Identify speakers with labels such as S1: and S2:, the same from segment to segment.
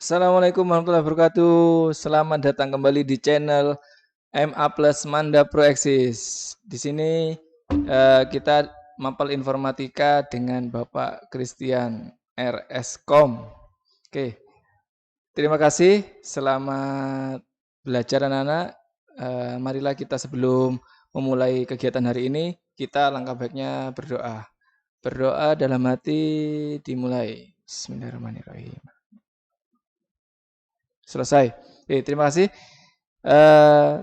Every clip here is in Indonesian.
S1: Assalamualaikum warahmatullahi wabarakatuh. Selamat datang kembali di channel MA Plus Manda Proeksis. Di sini kita mapel informatika dengan Bapak Christian RS.Com. Oke, terima kasih. Selamat belajar anak-anak. Marilah kita sebelum memulai kegiatan hari ini, kita langkah baiknya berdoa. Berdoa dalam hati dimulai. Bismillahirrahmanirrahim. Selesai. Oke, terima kasih.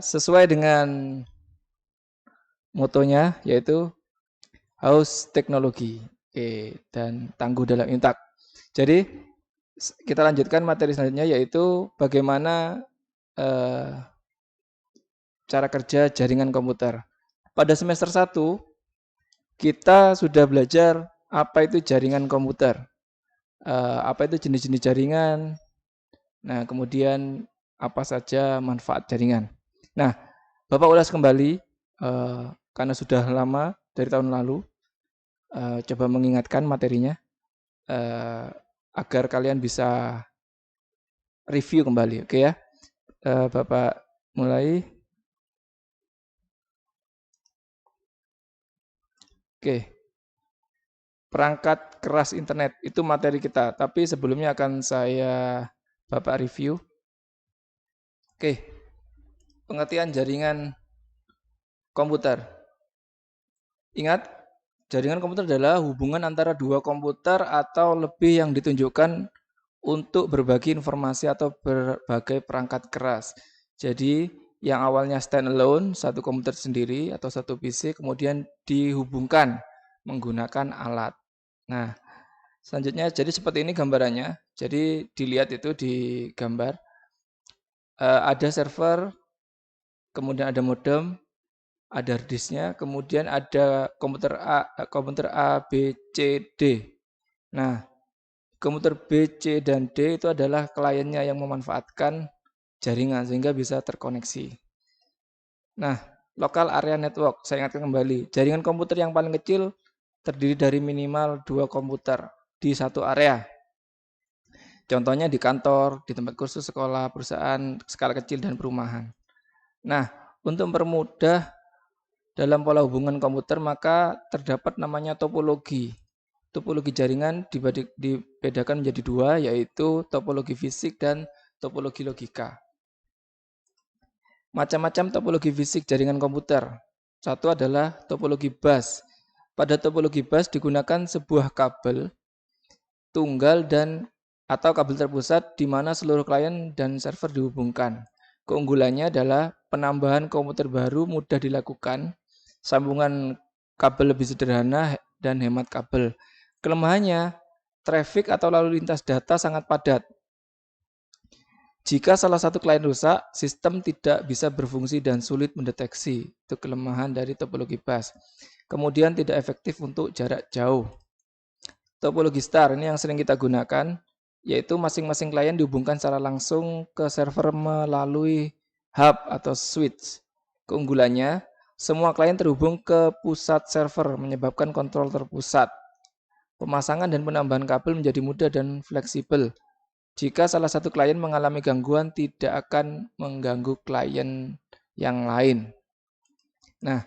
S1: Sesuai dengan motonya yaitu haus teknologi, dan tangguh dalam intak. Jadi kita lanjutkan materi selanjutnya yaitu bagaimana cara kerja jaringan komputer. Pada semester 1 kita sudah belajar apa itu jaringan komputer, apa itu jenis-jenis jaringan. Nah, kemudian apa saja manfaat jaringan. Nah, Bapak ulas kembali karena sudah lama dari tahun lalu. Coba mengingatkan materinya agar kalian bisa review kembali, oke ya? Bapak mulai. Oke. Perangkat keras internet itu materi kita, tapi sebelumnya akan saya Bapak review. Oke. Pengertian jaringan komputer. Ingat, jaringan komputer adalah hubungan antara dua komputer atau lebih yang ditunjukkan untuk berbagi informasi atau berbagai perangkat keras. Jadi yang awalnya standalone, satu komputer sendiri atau satu PC, kemudian dihubungkan menggunakan alat. Nah, selanjutnya jadi seperti ini gambarannya. Jadi dilihat itu di gambar. Ada server, kemudian ada modem, ada hard disknya, kemudian ada komputer A, B, C, D. Nah, komputer B, C, dan D itu adalah kliennya yang memanfaatkan jaringan sehingga bisa terkoneksi. Nah, local area network, saya ingatkan kembali, jaringan komputer yang paling kecil terdiri dari minimal 2 komputer di satu area. Contohnya di kantor, di tempat kursus, sekolah, perusahaan, skala kecil, dan perumahan. Nah, untuk mempermudah dalam pola hubungan komputer maka terdapat namanya topologi. Topologi jaringan dibedakan menjadi dua, yaitu topologi fisik dan topologi logika. Macam-macam topologi fisik jaringan komputer. Satu adalah topologi bus. Pada topologi bus digunakan sebuah kabel tunggal dan atau kabel terpusat di mana seluruh klien dan server dihubungkan. Keunggulannya adalah penambahan komputer baru mudah dilakukan, sambungan kabel lebih sederhana dan hemat kabel. Kelemahannya, traffic atau lalu lintas data sangat padat. Jika salah satu klien rusak, sistem tidak bisa berfungsi dan sulit mendeteksi. Itu kelemahan dari topologi bus. Kemudian tidak efektif untuk jarak jauh. Topologi star ini yang sering kita gunakan, yaitu masing-masing klien dihubungkan secara langsung ke server melalui hub atau switch. Keunggulannya, semua klien terhubung ke pusat server, menyebabkan kontrol terpusat. Pemasangan dan penambahan kabel menjadi mudah dan fleksibel. Jika salah satu klien mengalami gangguan, tidak akan mengganggu klien yang lain. Nah,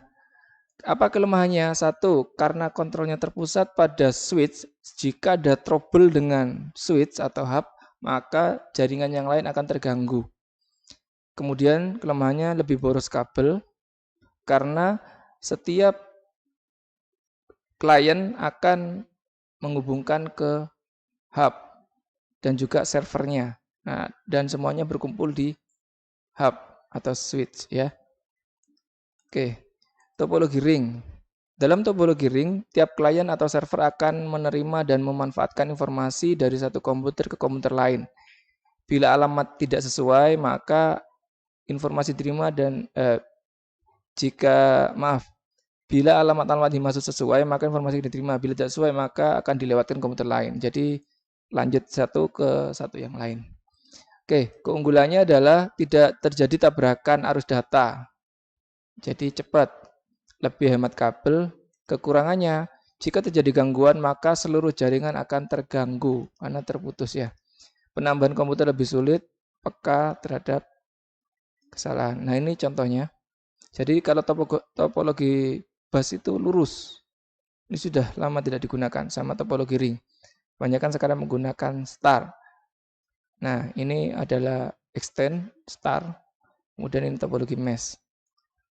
S1: apa kelemahannya? Satu, karena kontrolnya terpusat pada switch, jika ada trouble dengan switch atau hub, maka jaringan yang lain akan terganggu. Kemudian kelemahannya lebih boros kabel, karena setiap klien akan menghubungkan ke hub dan juga servernya. Nah, dan semuanya berkumpul di hub atau switch ya. Oke. Topologi ring. Dalam topologi ring, tiap klien atau server akan menerima dan memanfaatkan informasi dari satu komputer ke komputer lain. Bila alamat tidak sesuai, maka informasi diterima dan bila alamat dimaksud sesuai, maka informasi diterima. Bila tidak sesuai, maka akan dilewatkan komputer lain. Jadi lanjut satu ke satu yang lain. Oke, keunggulannya adalah tidak terjadi tabrakan arus data. Jadi cepat, lebih hemat kabel. Kekurangannya, jika terjadi gangguan, maka seluruh jaringan akan terganggu karena terputus ya. penambahan komputer lebih sulit, peka terhadap kesalahan. Nah, ini contohnya. Jadi kalau topologi bus itu lurus, ini sudah lama tidak digunakan, sama topologi ring. Kebanyakan sekarang menggunakan star. Nah, ini adalah extend star, kemudian ini topologi mesh.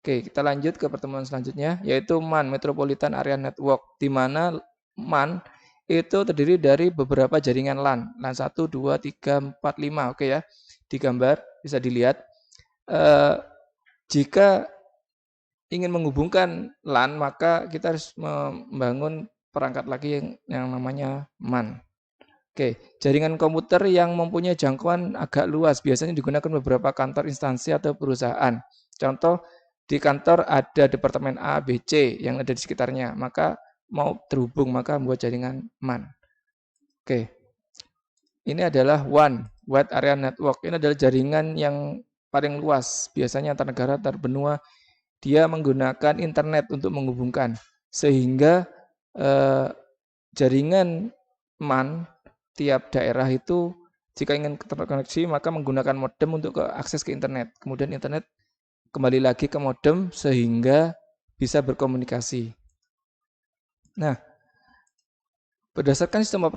S1: Oke, kita lanjut ke pertemuan selanjutnya, yaitu MAN, Metropolitan Area Network, di mana MAN itu terdiri dari beberapa jaringan LAN. LAN 1, 2, 3, 4, 5. Oke ya, di gambar bisa dilihat. Jika ingin menghubungkan LAN, maka kita harus membangun perangkat lagi yang namanya MAN. Oke, jaringan komputer yang mempunyai jangkauan agak luas biasanya digunakan beberapa kantor instansi atau perusahaan. Contoh, di kantor ada departemen A, B, C yang ada di sekitarnya, maka mau terhubung maka membuat jaringan MAN. Oke, ini adalah WAN, Wide Area Network. Ini adalah jaringan yang paling luas, biasanya antar negara, antar benua. Dia menggunakan internet untuk menghubungkan, sehingga jaringan MAN tiap daerah itu jika ingin terkoneksi maka menggunakan modem untuk akses ke internet. Kemudian internet kembali lagi ke modem sehingga bisa berkomunikasi. Nah, berdasarkan sistem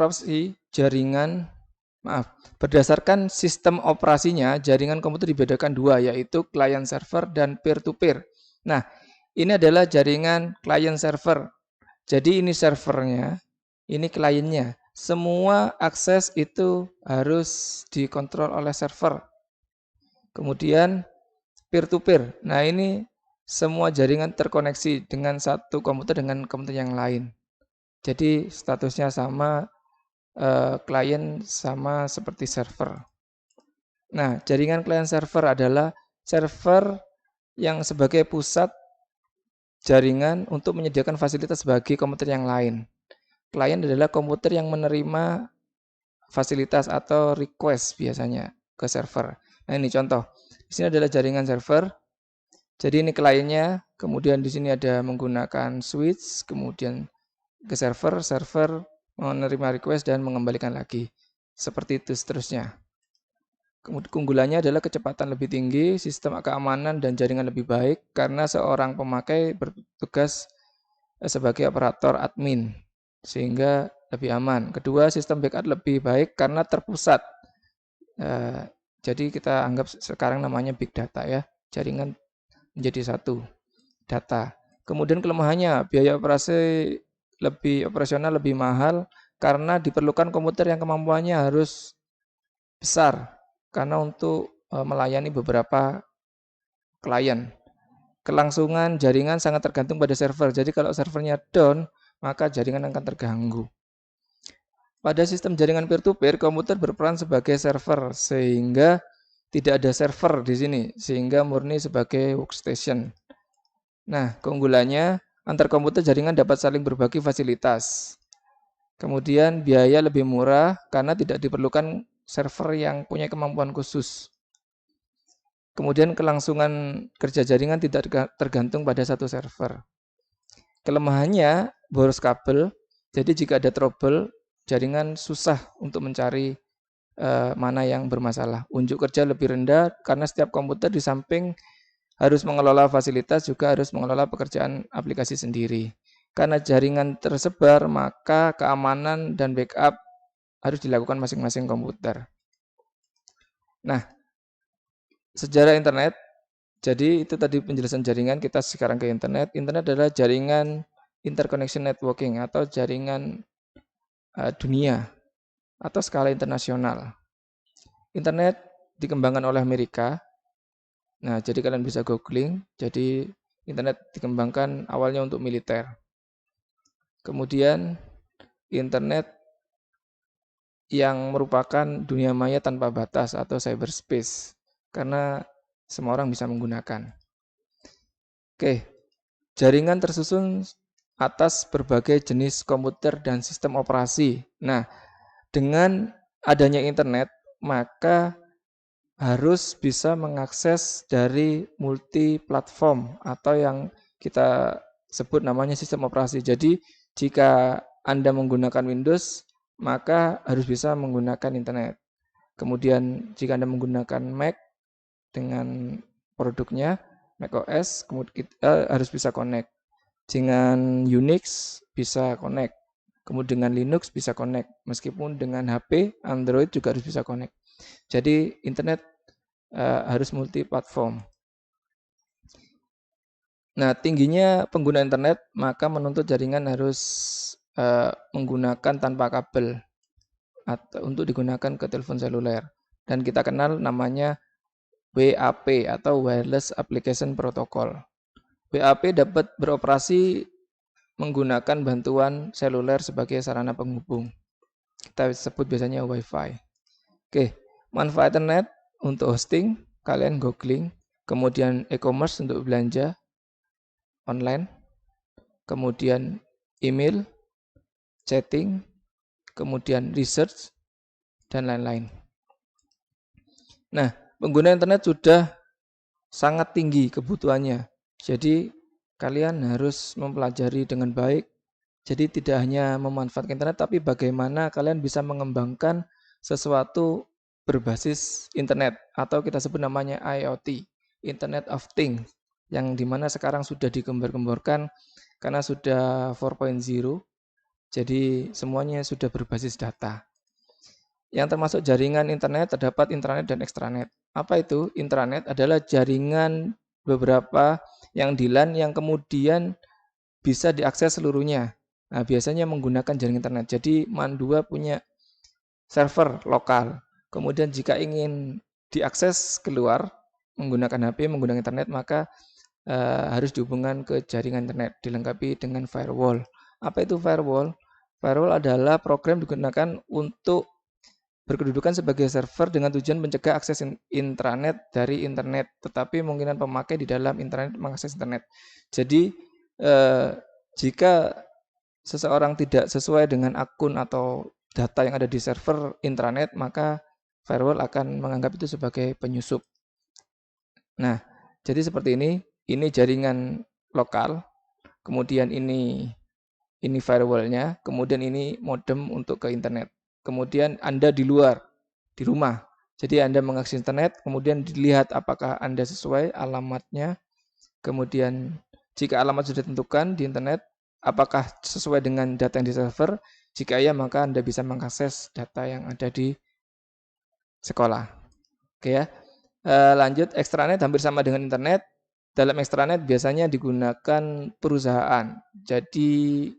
S1: operasinya, jaringan komputer dibedakan dua, yaitu client server dan peer-to-peer. Nah, ini adalah jaringan client server. Jadi ini servernya, ini kliennya. Semua akses itu harus dikontrol oleh server. Kemudian peer-to-peer. Nah, ini semua jaringan terkoneksi dengan satu komputer dengan komputer yang lain. Jadi statusnya sama, klien sama seperti server. Nah, jaringan klien server adalah server yang sebagai pusat jaringan untuk menyediakan fasilitas bagi komputer yang lain. Klien adalah komputer yang menerima fasilitas atau request biasanya ke server. Nah, ini contoh. Di sini adalah jaringan server. Jadi ini kliennya, kemudian di sini ada menggunakan switch, kemudian ke server, server menerima request dan mengembalikan lagi. Seperti itu seterusnya. Keunggulannya adalah kecepatan lebih tinggi, sistem keamanan dan jaringan lebih baik karena seorang pemakai bertugas sebagai operator admin sehingga lebih aman. Kedua, sistem backup lebih baik karena terpusat. Jadi kita anggap sekarang namanya big data ya, jaringan menjadi satu data. Kemudian kelemahannya, biaya operasional lebih mahal karena diperlukan komputer yang kemampuannya harus besar karena untuk melayani beberapa klien. Kelangsungan jaringan sangat tergantung pada server. Jadi kalau servernya down, maka jaringan akan terganggu. Pada sistem jaringan peer-to-peer, komputer berperan sebagai server sehingga tidak ada server di sini, sehingga murni sebagai workstation. Nah, keunggulannya antar komputer jaringan dapat saling berbagi fasilitas. Kemudian biaya lebih murah karena tidak diperlukan server yang punya kemampuan khusus. Kemudian kelangsungan kerja jaringan tidak tergantung pada satu server. Kelemahannya boros kabel, jadi jika ada trouble, jaringan susah untuk mencari mana yang bermasalah. Unjuk kerja lebih rendah karena setiap komputer di samping harus mengelola fasilitas juga harus mengelola pekerjaan aplikasi sendiri. Karena jaringan tersebar, maka keamanan dan backup harus dilakukan masing-masing komputer. Nah, sejarah internet. Jadi itu tadi penjelasan jaringan, kita sekarang ke internet. Internet adalah jaringan interconnection networking atau jaringan dunia atau skala internasional. Internet dikembangkan oleh Amerika. Nah, jadi kalian bisa googling. Jadi internet dikembangkan awalnya untuk militer. Kemudian internet yang merupakan dunia maya tanpa batas atau cyberspace karena semua orang bisa menggunakan. Oke, jaringan tersusun atas berbagai jenis komputer dan sistem operasi. Nah, dengan adanya internet, maka harus bisa mengakses dari multi platform atau yang kita sebut namanya sistem operasi. Jadi, jika Anda menggunakan Windows, maka harus bisa menggunakan internet. Kemudian jika Anda menggunakan Mac dengan produknya Mac OS, kemudian kita harus bisa connect. Dengan Unix bisa connect. Kemudian dengan Linux bisa connect. Meskipun dengan HP, Android juga harus bisa connect. Jadi internet harus multi platform. Nah, tingginya pengguna internet maka menuntut jaringan harus menggunakan tanpa kabel atau untuk digunakan ke telepon seluler. Dan kita kenal namanya WAP atau Wireless Application Protocol. WAP dapat beroperasi menggunakan bantuan seluler sebagai sarana penghubung. Kita sebut biasanya Wi-Fi. Oke, manfaat internet untuk hosting, kalian googling. Kemudian e-commerce untuk belanja online. Kemudian email, chatting, kemudian research, dan lain-lain. Nah, pengguna internet sudah sangat tinggi kebutuhannya. Jadi kalian harus mempelajari dengan baik. Jadi tidak hanya memanfaatkan internet, tapi bagaimana kalian bisa mengembangkan sesuatu berbasis internet. Atau kita sebut namanya IoT, Internet of Things. Yang dimana sekarang sudah digembar-gemborkan karena sudah 4.0. Jadi semuanya sudah berbasis data. Yang termasuk jaringan internet terdapat intranet dan ekstranet. Apa itu? Intranet adalah jaringan beberapa yang di LAN yang kemudian bisa diakses seluruhnya. Nah, biasanya menggunakan jaringan internet. Jadi MAN 2 punya server lokal. Kemudian jika ingin diakses keluar menggunakan HP, menggunakan internet, maka harus dihubungkan ke jaringan internet, dilengkapi dengan firewall. Apa itu firewall? Firewall adalah program digunakan untuk berkedudukan sebagai server dengan tujuan mencegah akses intranet dari internet, tetapi kemungkinan pemakai di dalam internet mengakses internet. Jadi jika seseorang tidak sesuai dengan akun atau data yang ada di server intranet, maka firewall akan menganggap itu sebagai penyusup. Nah, jadi seperti ini jaringan lokal, kemudian ini firewallnya, kemudian ini modem untuk ke internet. Kemudian Anda di luar, di rumah. Jadi Anda mengakses internet, kemudian dilihat apakah Anda sesuai alamatnya. Kemudian jika alamat sudah ditentukan di internet, apakah sesuai dengan data yang di server? Jika iya, maka Anda bisa mengakses data yang ada di sekolah. Oke ya. Lanjut, ekstranet hampir sama dengan internet. Dalam ekstranet biasanya digunakan perusahaan. Jadi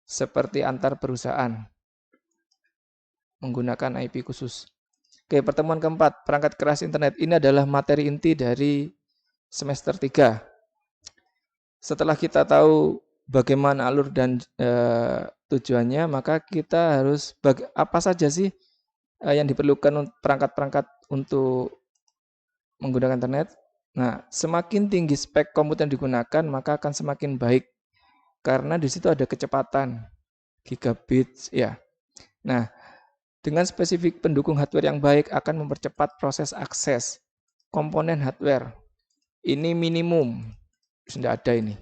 S1: seperti antar perusahaan menggunakan IP khusus. Oke, pertemuan keempat, perangkat keras internet. Ini adalah materi inti dari semester 3. Setelah kita tahu bagaimana alur dan tujuannya, maka kita harus apa saja sih yang diperlukan perangkat-perangkat untuk menggunakan internet. Nah, semakin tinggi spek komputer yang digunakan, maka akan semakin baik. Karena di situ ada kecepatan, gigabit, ya. Nah, dengan spesifik pendukung hardware yang baik akan mempercepat proses akses komponen hardware. Ini minimum, sudah ada ini.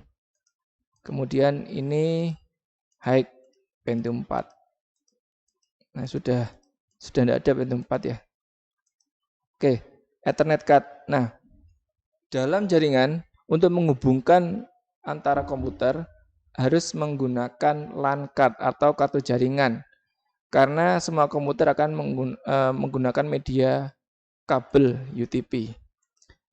S1: Kemudian ini high Pentium 4. Nah, sudah tidak ada Pentium 4 ya. Oke, Ethernet card. Nah, dalam jaringan untuk menghubungkan antara komputer harus menggunakan LAN card atau kartu jaringan. Karena semua komputer akan menggunakan media kabel UTP.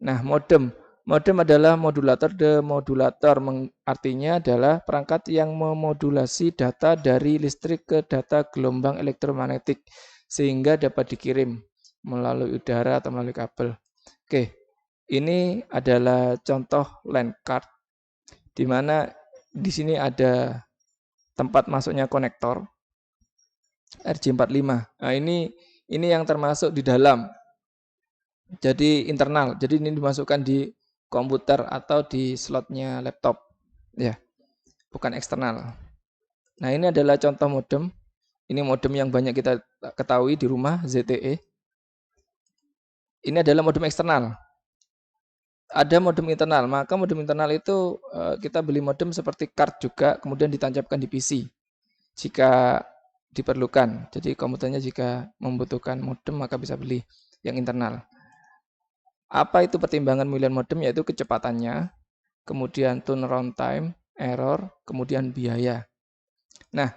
S1: Nah, modem. Modem adalah modulator. Demodulator artinya adalah perangkat yang memodulasi data dari listrik ke data gelombang elektromagnetik sehingga dapat dikirim melalui udara atau melalui kabel. Oke, ini adalah contoh LAN card di mana di sini ada tempat masuknya konektor RJ45. Nah, ini yang termasuk di dalam. Jadi internal. Jadi ini dimasukkan di komputer atau di slotnya laptop. Ya, bukan eksternal. Nah, ini adalah contoh modem. Ini modem yang banyak kita ketahui di rumah, ZTE. Ini adalah modem eksternal. Ada modem internal, maka modem internal itu kita beli modem seperti card juga, kemudian ditancapkan di PC. Jika diperlukan. Jadi komputernya jika membutuhkan modem maka bisa beli yang internal. Apa itu pertimbangan pemilihan modem? Yaitu kecepatannya, kemudian turnaround time, error, kemudian biaya. Nah,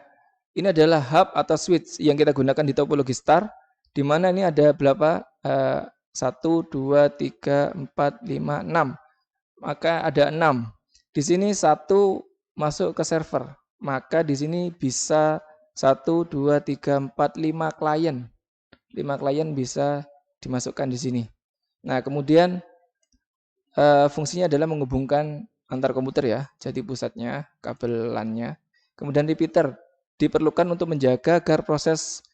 S1: ini adalah hub atau switch yang kita gunakan di topologi star, di mana ini ada berapa? 1, 2, 3, 4, 5, 6. Maka ada 6. Di sini 1 masuk ke server. Maka di sini bisa 1, 2, 3, 4, 5 klien. 5 klien bisa dimasukkan di sini. Nah, kemudian fungsinya adalah menghubungkan antar komputer ya. Jadi pusatnya, kabel LAN-nya. Kemudian repeater diperlukan untuk menjaga agar proses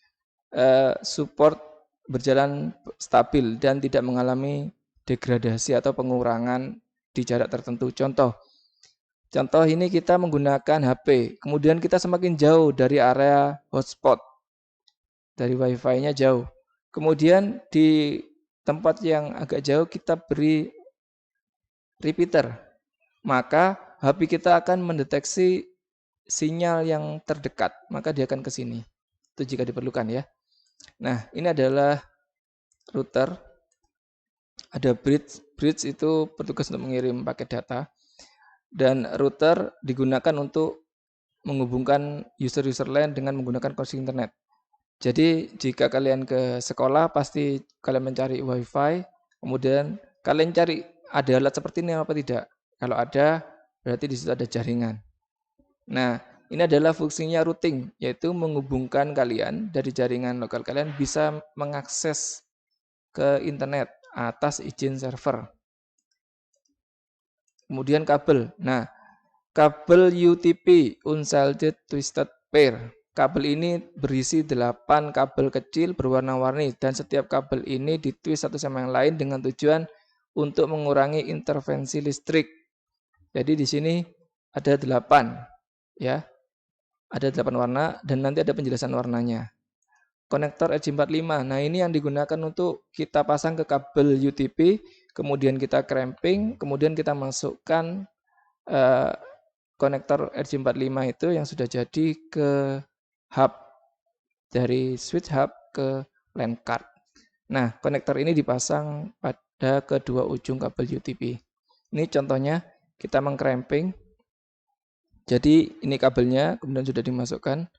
S1: support berjalan stabil dan tidak mengalami degradasi atau pengurangan di jarak tertentu. Contoh ini kita menggunakan HP, kemudian kita semakin jauh dari area hotspot, dari wifi-nya jauh. Kemudian di tempat yang agak jauh kita beri repeater, maka HP kita akan mendeteksi sinyal yang terdekat, maka dia akan ke sini. Itu jika diperlukan ya. Nah, ini adalah router. Ada bridge. Bridge itu bertugas untuk mengirim paket data. Dan router digunakan untuk menghubungkan user-user lain dengan menggunakan koneksi internet. Jadi jika kalian ke sekolah pasti kalian mencari wifi, kemudian kalian cari ada alat seperti ini apa tidak. Kalau ada, berarti di situ ada jaringan. Nah, ini adalah fungsinya routing, yaitu menghubungkan kalian dari jaringan lokal kalian bisa mengakses ke internet atas izin server. Kemudian kabel. Nah, kabel UTP, Unshielded Twisted Pair. Kabel ini berisi 8 kabel kecil berwarna-warni dan setiap kabel ini ditwist satu sama yang lain dengan tujuan untuk mengurangi intervensi listrik. Jadi di sini ada 8 ya. Ada 8 warna dan nanti ada penjelasan warnanya. Konektor RJ45. Nah, ini yang digunakan untuk kita pasang ke kabel UTP, kemudian kita cramping, kemudian kita masukkan konektor RJ45 itu yang sudah jadi ke hub, dari switch hub ke LAN card. Nah, konektor ini dipasang pada kedua ujung kabel UTP. Ini contohnya kita mengcramping. Jadi ini kabelnya, kemudian sudah dimasukkan.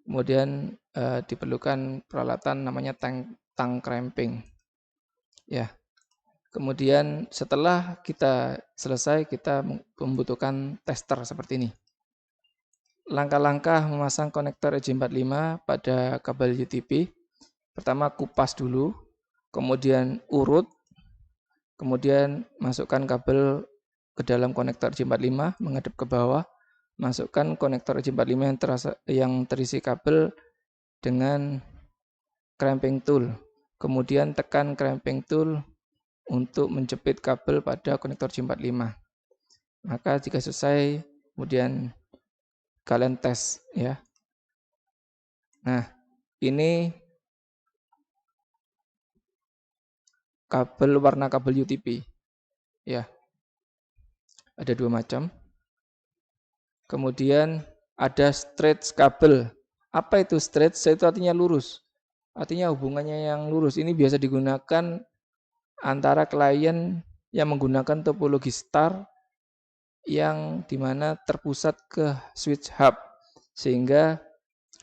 S1: Kemudian diperlukan peralatan namanya tang cramping. Ya. Kemudian setelah kita selesai, kita membutuhkan tester seperti ini. Langkah-langkah memasang konektor RJ45 pada kabel UTP. Pertama kupas dulu, kemudian urut, kemudian masukkan kabel ke dalam konektor RJ45 menghadap ke bawah. Masukkan konektor RJ45 yang terisi kabel dengan cramping tool. Kemudian tekan cramping tool untuk menjepit kabel pada konektor RJ45. Maka jika selesai, kemudian kalian tes ya. Nah, ini kabel warna kabel UTP. Ya. Ada 2 macam. Kemudian ada straight kabel. Apa itu straight? Itu artinya lurus. Artinya hubungannya yang lurus. Ini biasa digunakan antara klien yang menggunakan topologi star yang dimana terpusat ke switch hub. Sehingga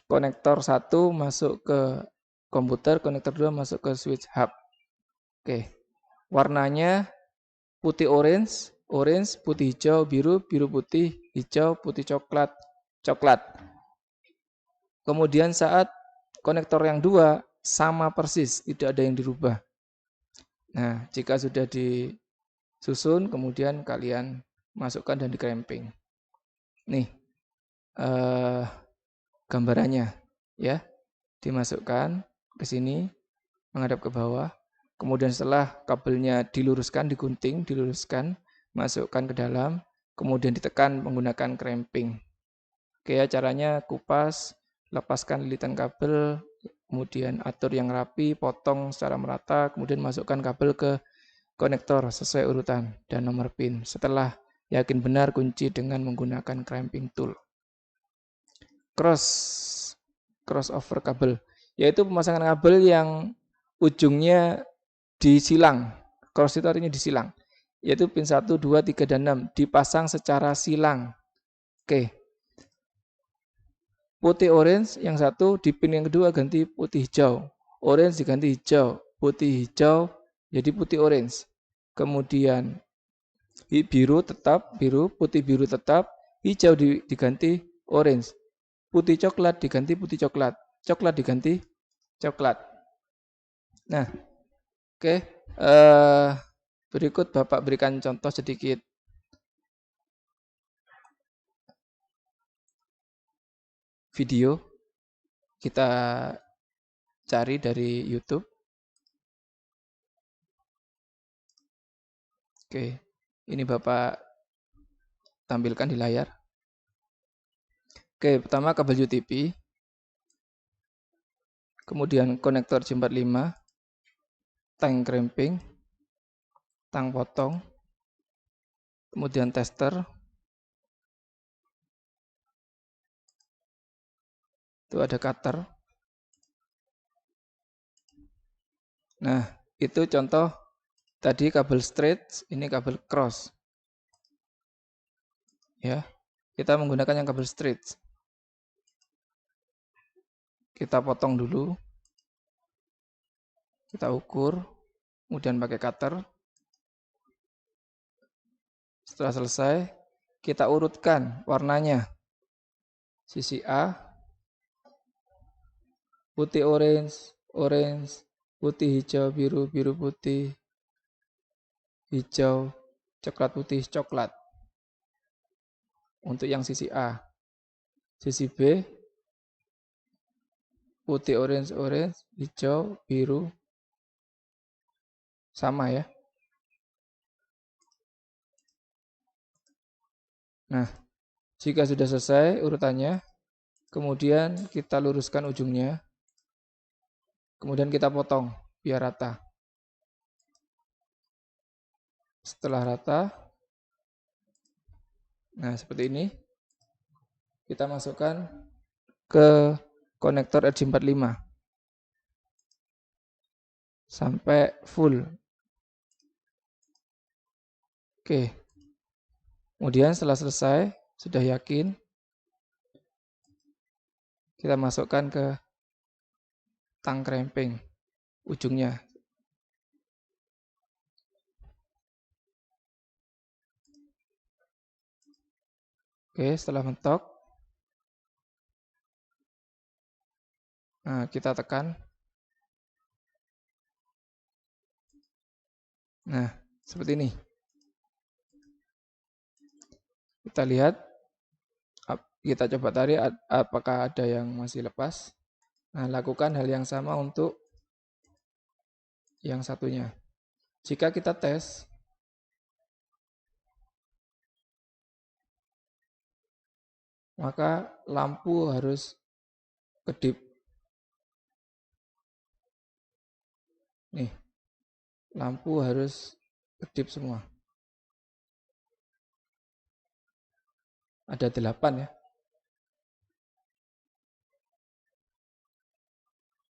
S1: konektor 1 masuk ke komputer, konektor 2 masuk ke switch hub. Oke. Warnanya putih orange, putih hijau, biru, biru putih, hijau, putih coklat, coklat. Kemudian saat konektor yang 2 sama persis, tidak ada yang dirubah. Nah, jika sudah disusun, kemudian kalian masukkan dan di-cramping. Nih, gambarannya ya. Dimasukkan ke sini, menghadap ke bawah. Kemudian setelah kabelnya diluruskan, digunting, diluruskan, masukkan ke dalam, kemudian ditekan menggunakan cramping. Oke ya, caranya kupas, lepaskan lilitan kabel, kemudian atur yang rapi, potong secara merata, kemudian masukkan kabel ke konektor sesuai urutan dan nomor pin. Setelah yakin benar, kunci dengan menggunakan cramping tool. Cross crossover kabel, yaitu pemasangan kabel yang ujungnya disilang. Cross itu artinya disilang, yaitu pin 1, 2, 3, dan 6 dipasang secara silang. Oke. Putih orange yang satu, di pin yang kedua ganti putih hijau. Orange diganti hijau, putih hijau jadi putih orange. Kemudian biru tetap biru, putih biru tetap, hijau diganti orange. Putih coklat diganti putih coklat, coklat diganti coklat. Nah, oke. Berikut Bapak berikan contoh sedikit. Video kita cari dari YouTube. Oke, ini Bapak tampilkan di layar. Oke, pertama kabel UTP, kemudian konektor J45, tang cramping, tang potong, kemudian tester, itu ada cutter. Nah, itu contoh tadi kabel straight, ini kabel cross. Ya, kita menggunakan yang kabel straight. Kita potong dulu, kita ukur, kemudian pakai cutter. Setelah selesai, kita urutkan warnanya. Sisi A, putih orange, orange, putih hijau, biru, biru putih, hijau, coklat putih, coklat. Untuk yang sisi A. Sisi B, putih orange, orange, hijau, biru, sama ya. Nah, jika sudah selesai urutannya, kemudian kita luruskan ujungnya, kemudian kita potong biar rata. Setelah rata, nah seperti ini, kita masukkan ke konektor RJ45 sampai full. Oke. Kemudian setelah selesai, sudah yakin, kita masukkan ke tang cramping ujungnya. Oke, setelah mentok, nah kita tekan. Nah, seperti ini. Kita lihat, kita coba tarik apakah ada yang masih lepas. Nah, lakukan hal yang sama untuk yang satunya. Jika kita tes, maka lampu harus kedip. Nih, lampu harus kedip semua. Ada 8 ya.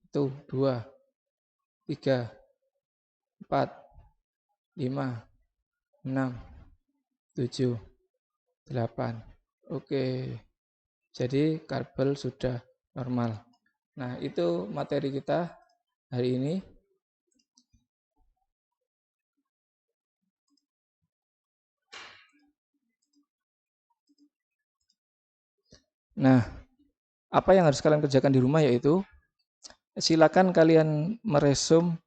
S1: Itu 2, 3, 4, 5, 6, 7, 8. Oke. Jadi kabel sudah normal. Nah, itu materi kita hari ini. Nah, apa yang harus kalian kerjakan di rumah yaitu silakan kalian meresum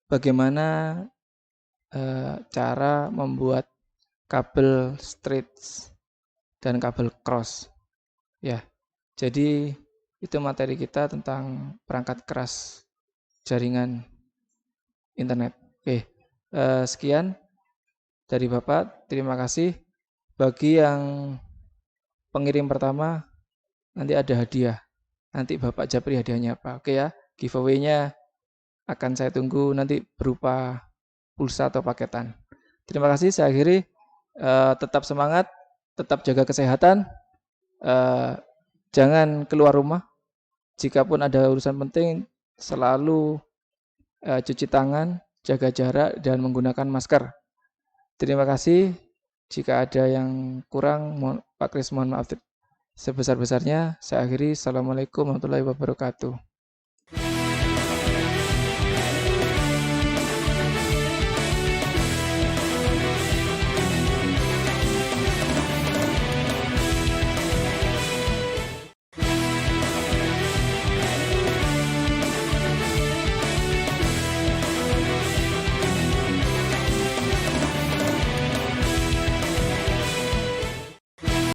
S1: bagaimana cara membuat kabel straight dan kabel cross. Ya, jadi itu materi kita tentang perangkat keras jaringan internet. Oke, sekian dari Bapak. Terima kasih. Bagi yang pengirim pertama, nanti ada hadiah. Nanti Bapak japri hadiahnya apa. Oke ya, giveaway-nya akan saya tunggu nanti berupa pulsa atau paketan. Terima kasih, saya akhiri. Tetap semangat, tetap jaga kesehatan. Jangan keluar rumah. Jikapun ada urusan penting, selalu cuci tangan, jaga jarak, dan menggunakan masker. Terima kasih. Jika ada yang kurang, Pak Kris mohon maaf sebesar-besarnya. Saya akhiri. Assalamualaikum warahmatullahi wabarakatuh.